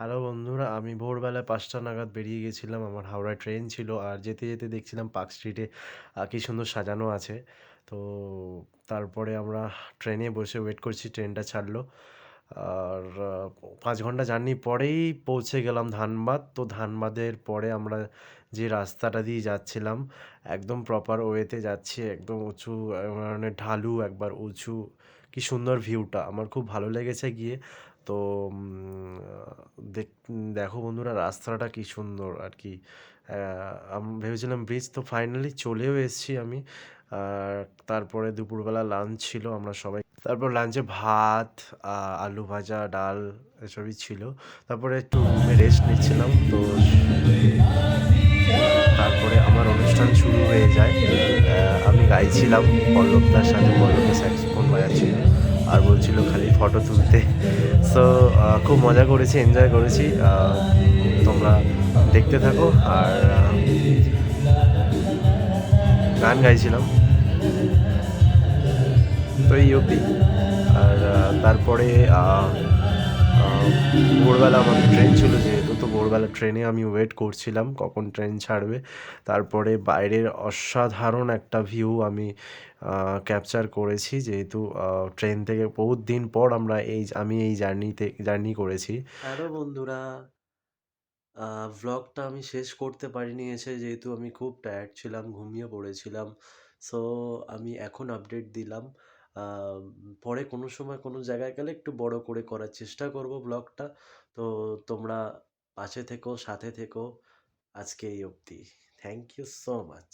Hello বন্ধুরা, আমি ভোরবেলা ৫টা নাগাদ বেরিয়ে গেছিলাম। আমার হাওড়ায় ট্রেন ছিল। আর যেতে, যেতে দেখছিলাম পার্ক স্ট্রিটে কি সুন্দর সাজানো আছে। তো তারপরে আমরা ট্রেনে বসে ওয়েট করছি, ট্রেনটা ছাড়লো। আর ৫ ঘন্টা জার্নি পরেই পৌঁছে গেলাম ধানবাদ। তো ধানবাদের পরে আমরা যে রাস্তাটা দিয়ে যাচ্ছিলাম, একদম প্রপার ওয়েতে যাচ্ছি। একদম উঁচু মানে ঢালু, একবার উঁচু। কি সুন্দর ভিউটা! আমার খুব ভালো লেগেছে গিয়ে। তো দেখ দেখো বন্ধুরা, রাস্তাটা কি সুন্দর আর কি। আমি ভেবেছিলাম ব্রিজ, তো ফাইনালি চলেও এসেছি আমি। আর তারপরে দুপুরবেলা লাঞ্চ ছিল, আমরা সবাই তারপর লাঞ্চে ভাত, আলু ভাজা, ডাল এসবই ছিল। তারপরে একটু রুমে রেস্ট নিচ্ছিলাম। তো তারপরে আমার অনুষ্ঠান শুরু হয়ে যায়। আমি গাইছিলাম পল্লবদার সাথে, পল্লবদা স্যাক্সোফোন বাজাচ্ছিল আর বলছিল খালি ফটো তুলতে। সো খুব মজা করেছি, এনজয় করেছি। তোমরা দেখতে থাকো। আর গান গাইছিলাম। তো এই অবধি। আর তারপরে ভোরবেলা আমাদের ট্রেন ছিল যেহেতু, তো ভোরবেলা ট্রেনে আমি ওয়েট করছিলাম কখন ট্রেন ছাড়বে। তারপরে বাইরের অসাধারণ একটা ভিউ আমি ক্যাপচার করেছি, যেহেতু ট্রেন থেকে বহুত দিন পর আমি এই জার্নি করেছি। হ্যালো বন্ধুরা, ভ্লগটা আমি শেষ করতে পারিনি এসে, যেহেতু আমি খুব টায়ার্ড ছিলাম, ঘুমিয়ে পড়েছিলাম। সো আমি এখন আপডেট দিলাম। পরে কোনো সময় কোনো জায়গায় গেলে একটু বড় করে করার চেষ্টা করব ব্লগটা। তো তোমরা পাশে থেকো, সাথে থেকো। আজকে এই অবধি। Thank you so much.